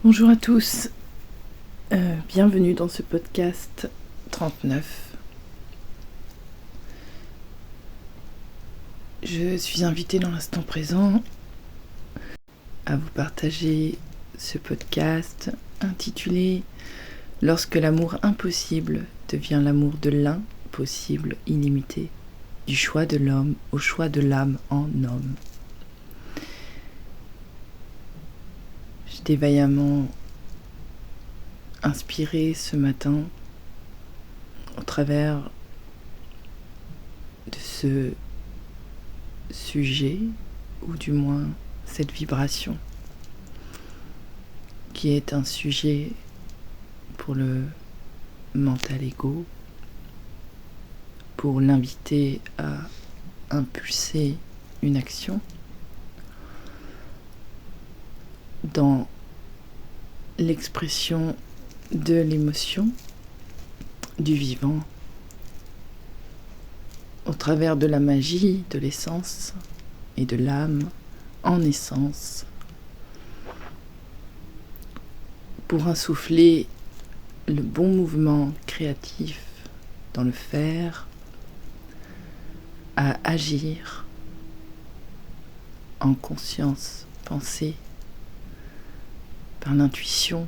Bonjour à tous, bienvenue dans ce podcast 39. Je suis invitée dans l'instant présent à vous partager ce podcast intitulé « Lorsque l'amour impossible devient l'amour de l'impossible illimité, du choix de l'homme au choix de l'âme en homme ». J'étais vaillamment inspirée ce matin au travers de ce sujet, ou du moins cette vibration, qui est un sujet pour le mental ego, pour l'inviter à impulser une action dans l'expression de l'émotion, du vivant, au travers de la magie, de l'essence et de l'âme en essence, pour insuffler le bon mouvement créatif dans le faire, à agir en conscience, pensée, par l'intuition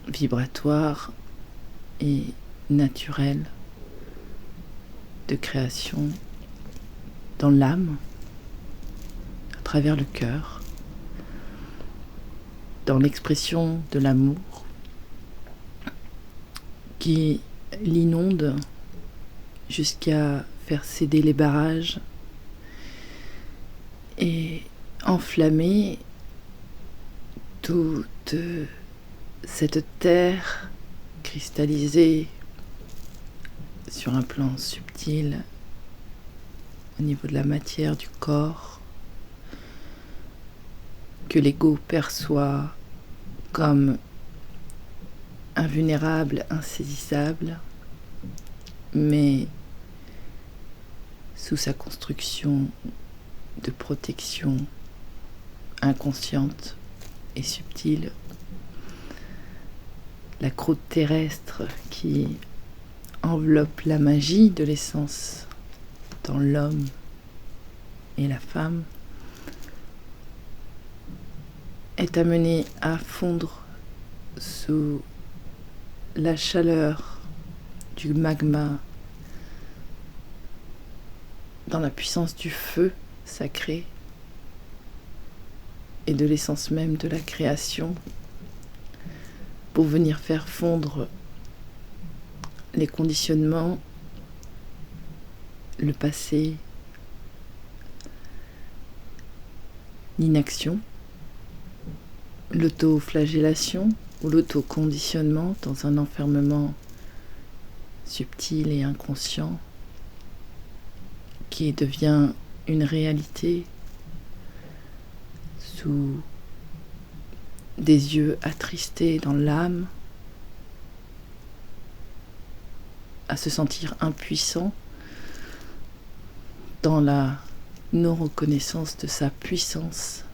vibratoire et naturelle de création dans l'âme, à travers le cœur, dans l'expression de l'amour qui l'inonde jusqu'à faire céder les barrages et enflammer toute cette terre cristallisée sur un plan subtil au niveau de la matière du corps, que l'ego perçoit comme invulnérable, insaisissable, mais sous sa construction de protection inconsciente et subtile, la croûte terrestre qui enveloppe la magie de l'essence dans l'homme et la femme est amenée à fondre sous la chaleur du magma, dans la puissance du feu sacré et de l'essence même de la création, pour venir faire fondre les conditionnements, le passé, l'inaction, l'autoflagellation ou l'autoconditionnement dans un enfermement subtil et inconscient qui devient une réalité sous des yeux attristés dans l'âme, à se sentir impuissant dans la non-reconnaissance de sa puissance,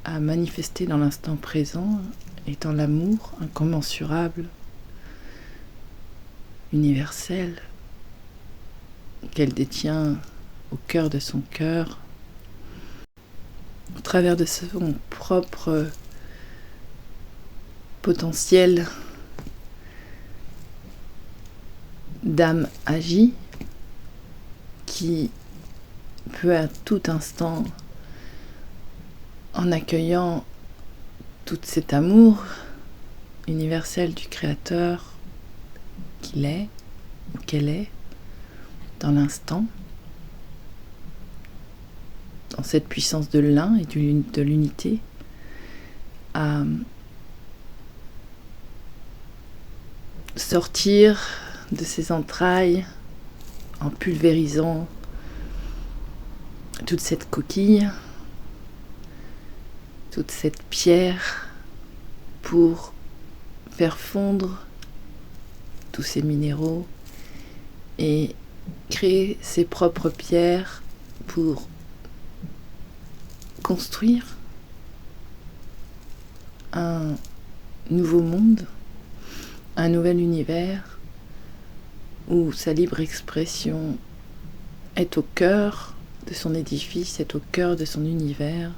à manifester dans l'instant présent et dans l'amour incommensurable, universel, qu'elle détient au cœur de son cœur, au travers de son propre potentiel d'âme agie, qui peut à tout instant, en accueillant tout cet amour universel du Créateur qu'il est ou qu'elle est dans l'instant, dans cette puissance de l'un et de l'unité, à sortir de ses entrailles en pulvérisant toute cette coquille, toute cette pierre, pour faire fondre tous ces minéraux et créer ses propres pierres pour construire un nouveau monde, un nouvel univers où sa libre expression est au cœur de son édifice, est au cœur de son univers,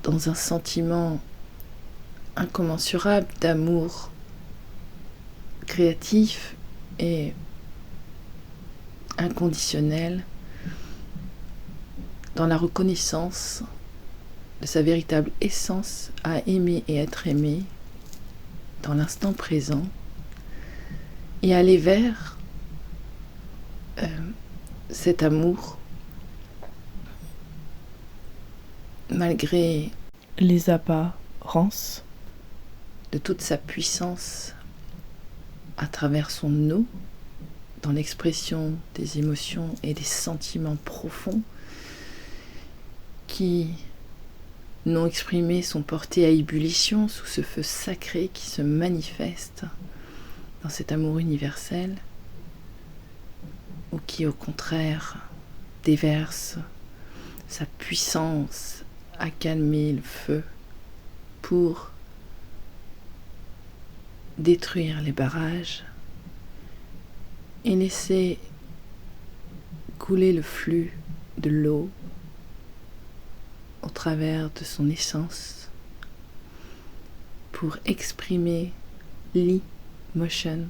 dans un sentiment incommensurable d'amour créatif et inconditionnel, dans la reconnaissance de sa véritable essence à aimer et être aimé, dans l'instant présent, et aller vers cet amour malgré les apparences de toute sa puissance à travers son eau, dans l'expression des émotions et des sentiments profonds qui, non exprimés, sont portés à ébullition sous ce feu sacré qui se manifeste dans cet amour universel, ou qui au contraire déverse sa puissance à calmer le feu pour détruire les barrages et laisser couler le flux de l'eau au travers de son essence pour exprimer l'emotion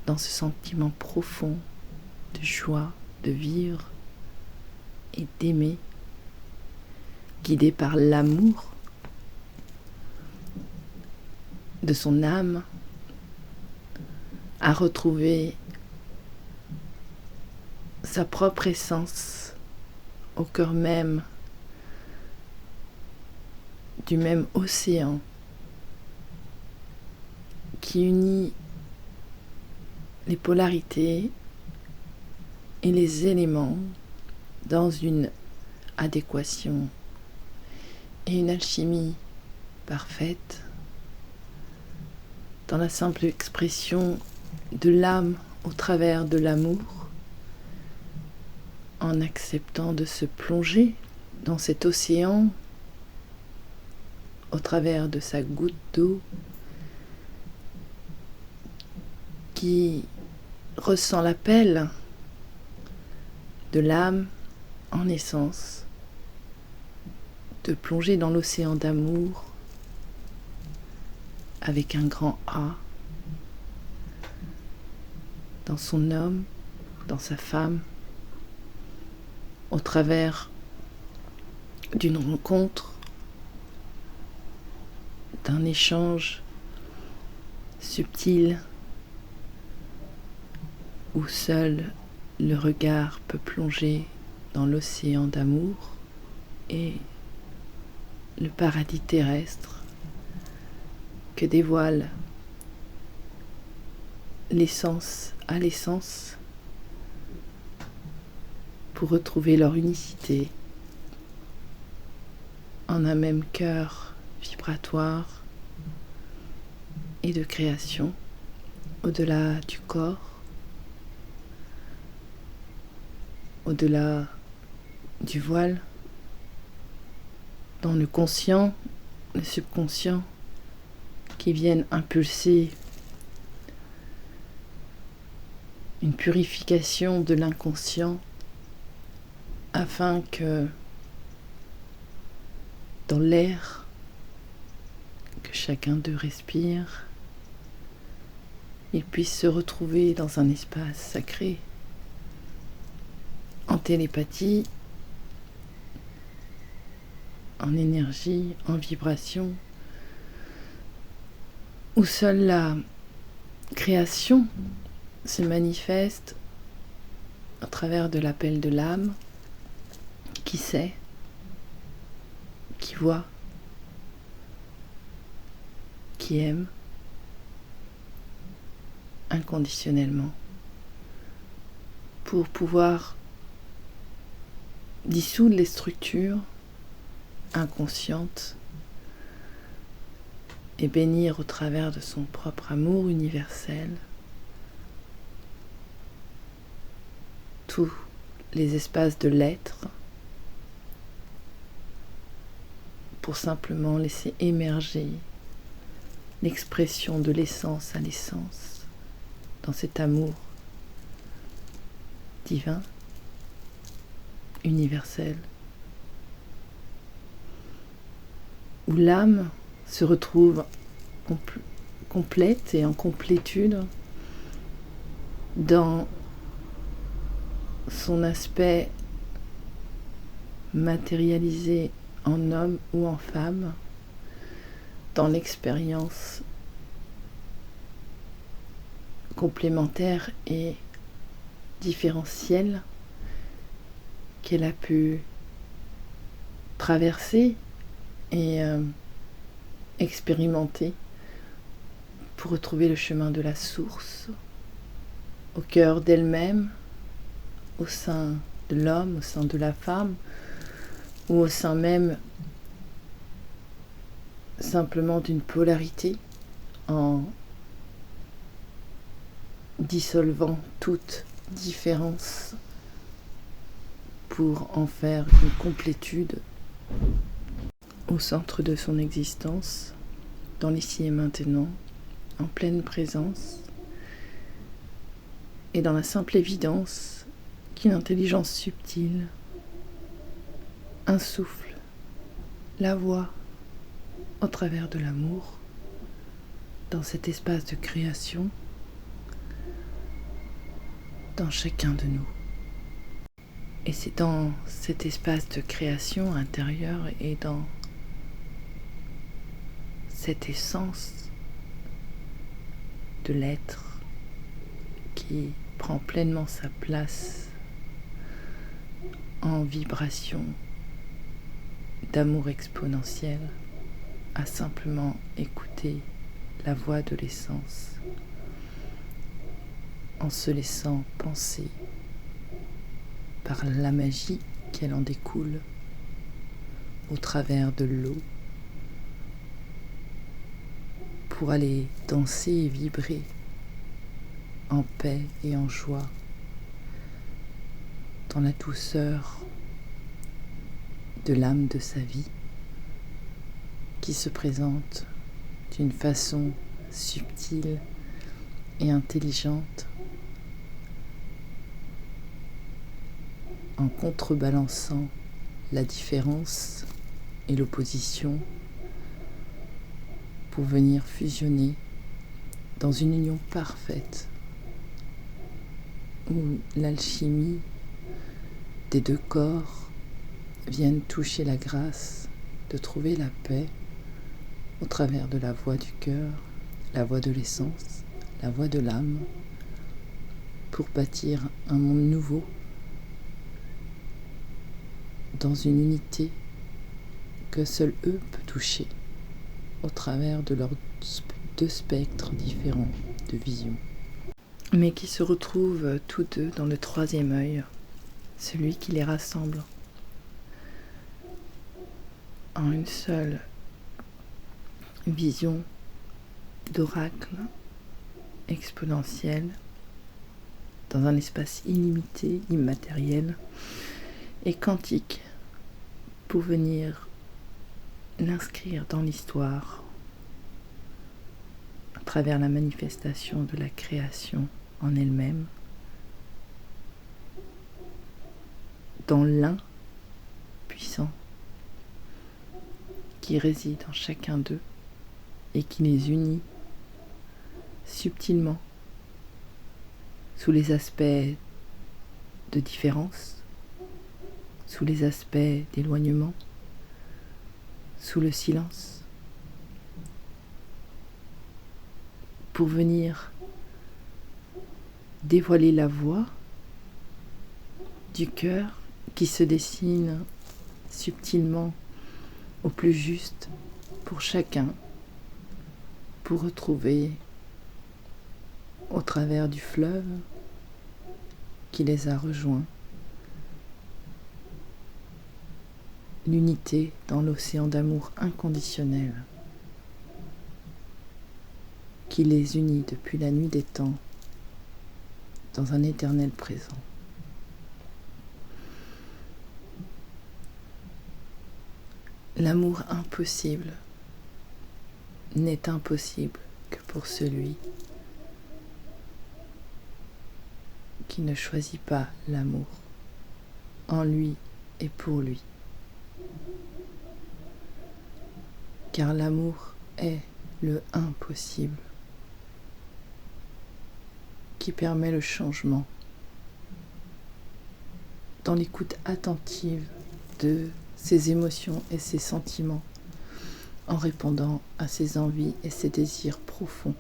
dans ce sentiment profond de joie, de vivre et d'aimer, guidé par l'amour de son âme, à retrouver sa propre essence au cœur même du même océan qui unit les polarités et les éléments dans une adéquation et une alchimie parfaite, dans la simple expression de l'âme au travers de l'amour, en acceptant de se plonger dans cet océan au travers de sa goutte d'eau qui ressent l'appel de l'âme en essence, de plonger dans l'océan d'amour avec un grand A, dans son homme, dans sa femme, au travers d'une rencontre, d'un échange subtil où seul le regard peut plonger dans l'océan d'amour et le paradis terrestre que dévoile l'essence à l'essence pour retrouver leur unicité en un même cœur vibratoire et de création au-delà du corps, au-delà du voile, dans le conscient, le subconscient qui viennent impulser une purification de l'inconscient afin que dans l'air que chacun d'eux respire, il puisse se retrouver dans un espace sacré, en télépathie, en énergie, en vibration, où seule la création se manifeste à travers de l'appel de l'âme qui sait, qui voit, qui aime inconditionnellement pour pouvoir dissoudre les structures inconscientes et bénir au travers de son propre amour universel tous les espaces de l'être pour simplement laisser émerger l'expression de l'essence à l'essence dans cet amour divin, universel, où l'âme se retrouve complète et en complétude dans son aspect matérialisé en homme ou en femme, dans l'expérience complémentaire et différentielle qu'elle a pu traverser et expérimenter pour retrouver le chemin de la source au cœur d'elle-même, au sein de l'homme, au sein de la femme, ou au sein même simplement d'une polarité, en dissolvant toute différence pour en faire une complétude au centre de son existence, dans l'ici et maintenant, en pleine présence, et dans la simple évidence qu'une intelligence subtile, un souffle, la voix, au travers de l'amour, dans cet espace de création, dans chacun de nous. Et c'est dans cet espace de création intérieure et dans cette essence de l'être qui prend pleinement sa place en vibration d'amour exponentiel, à simplement écouter la voix de l'essence en se laissant penser par la magie qu'elle en découle au travers de l'eau pour aller danser et vibrer en paix et en joie dans la douceur de l'âme de sa vie qui se présente d'une façon subtile et intelligente en contrebalançant la différence et l'opposition pour venir fusionner dans une union parfaite où l'alchimie des deux corps viennent toucher la grâce de trouver la paix au travers de la voix du cœur, la voix de l'essence, la voix de l'âme, pour bâtir un monde nouveau dans une unité que seul eux peut toucher au travers de leurs deux spectres différents de vision, mais qui se retrouvent tous deux dans le troisième œil, celui qui les rassemble en une seule vision d'oracle exponentiel dans un espace illimité, immatériel et quantique pour venir l'inscrire dans l'histoire à travers la manifestation de la création en elle-même, dans l'un puissant qui réside en chacun d'eux et qui les unit subtilement sous les aspects de différence, sous les aspects d'éloignement, sous le silence, pour venir dévoiler la voix du cœur qui se dessine subtilement au plus juste pour chacun, pour retrouver au travers du fleuve qui les a rejoints l'unité dans l'océan d'amour inconditionnel qui les unit depuis la nuit des temps dans un éternel présent. L'amour impossible n'est impossible que pour celui qui ne choisit pas l'amour en lui et pour lui. Car l'amour est le impossible qui permet le changement dans l'écoute attentive de ses émotions et ses sentiments, en répondant à ses envies et ses désirs profonds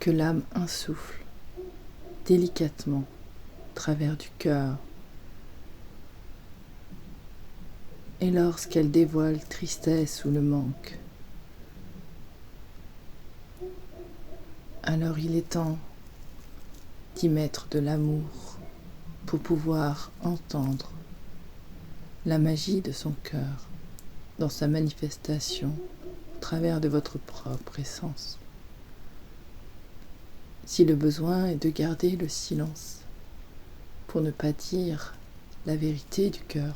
que l'âme insuffle délicatement au travers du cœur. Et lorsqu'elle dévoile tristesse ou le manque, alors il est temps d'y mettre de l'amour pour pouvoir entendre la magie de son cœur dans sa manifestation au travers de votre propre essence. Si le besoin est de garder le silence pour ne pas dire la vérité du cœur,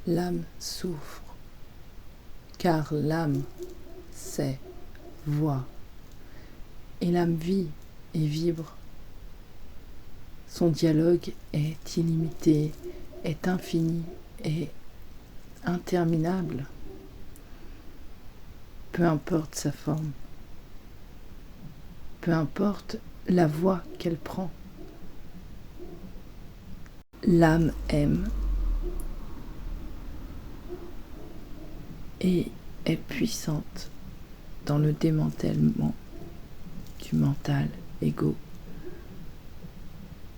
l'âme souffre, car l'âme sait, voit, et l'âme vit et vibre. Son dialogue est illimité, est infini et interminable, peu importe sa forme, peu importe la voie qu'elle prend. L'âme aime et est puissante dans le démantèlement du mental égo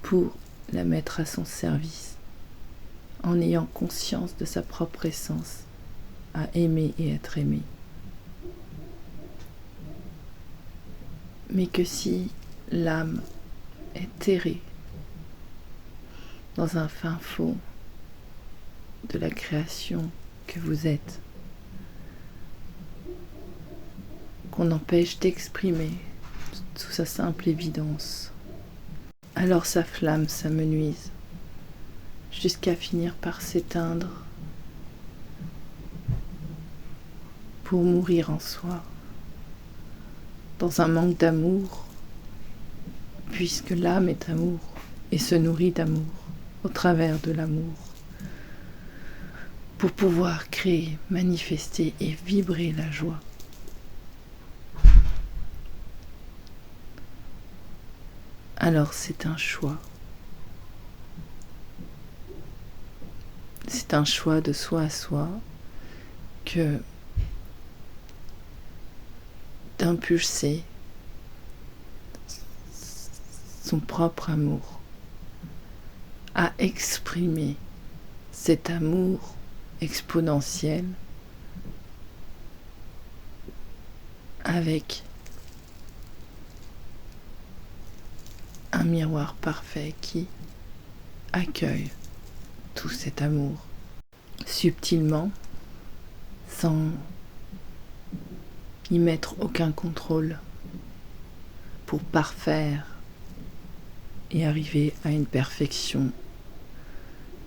pour la mettre à son service en ayant conscience de sa propre essence à aimer et être aimé. Mais que si l'âme est terrée dans un fin fond de la création que vous êtes, qu'on empêche d'exprimer sous sa simple évidence, alors sa flamme s'amenuise jusqu'à finir par s'éteindre pour mourir en soi, dans un manque d'amour, puisque l'âme est amour et se nourrit d'amour au travers de l'amour, pour pouvoir créer, manifester et vibrer la joie. Alors c'est un choix. C'est un choix de soi à soi que d'impulser son propre amour, à exprimer cet amour exponentiel avec un miroir parfait qui accueille tout cet amour subtilement, sans y mettre aucun contrôle, pour parfaire et arriver à une perfection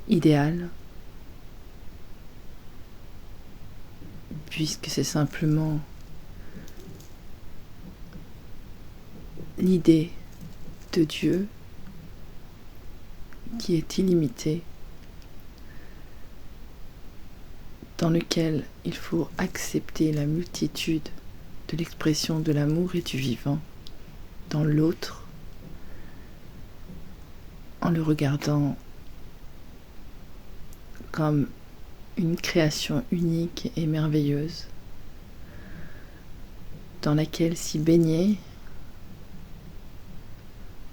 idéale, puisque c'est simplement l'idée de Dieu qui est illimitée, dans lequel il faut accepter la multitude de l'expression de l'amour et du vivant dans l'autre, en le regardant comme une création unique et merveilleuse, dans laquelle s'y baigner,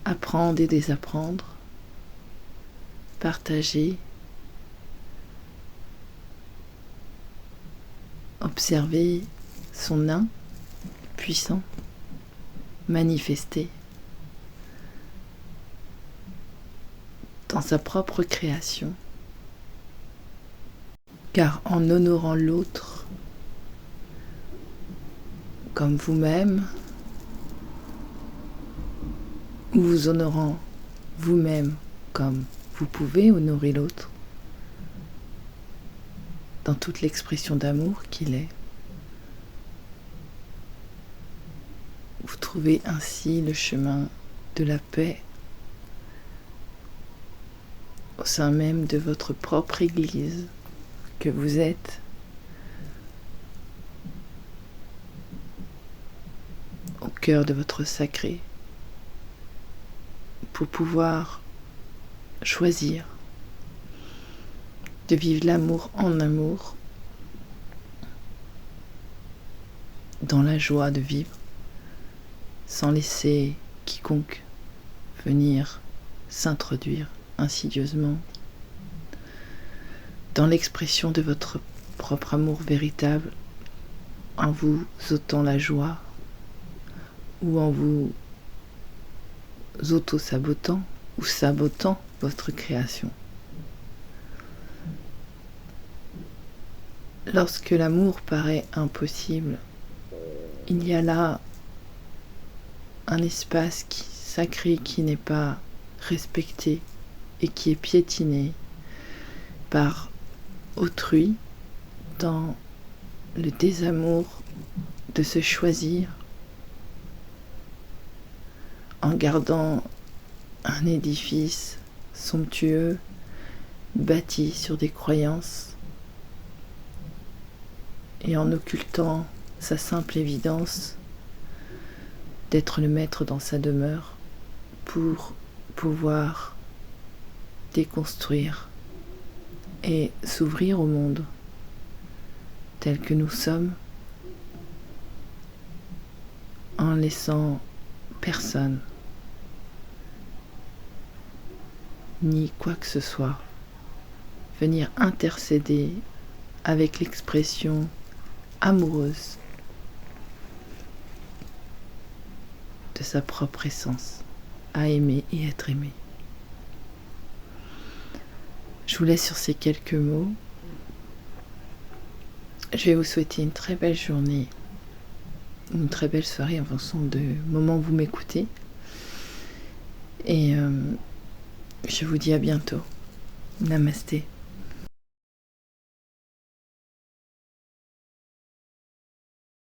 apprendre et désapprendre, partager, observer son nain puissant, manifester dans sa propre création. Car en honorant l'autre comme vous-même, ou vous honorant vous-même comme vous pouvez honorer l'autre, dans toute l'expression d'amour qu'il est. Vous trouvez ainsi le chemin de la paix au sein même de votre propre Église que vous êtes, au cœur de votre sacré, pour pouvoir choisir de vivre l'amour en amour, dans la joie de vivre, sans laisser quiconque venir s'introduire insidieusement dans l'expression de votre propre amour véritable, en vous ôtant la joie ou en vous auto-sabotant ou sabotant votre création. Lorsque l'amour paraît impossible, il y a là un espace sacré qui n'est pas respecté et qui est piétiné par autrui dans le désamour de se choisir en gardant un édifice somptueux bâti sur des croyances et en occultant sa simple évidence d'être le maître dans sa demeure pour pouvoir déconstruire et s'ouvrir au monde tel que nous sommes, en laissant personne ni quoi que ce soit venir intercéder avec l'expression amoureuse de sa propre essence à aimer et être aimé. Je vous laisse sur ces quelques mots. Je vais vous souhaiter une très belle journée, une très belle soirée en fonction du moment où vous m'écoutez. Et je vous dis à bientôt. Namasté.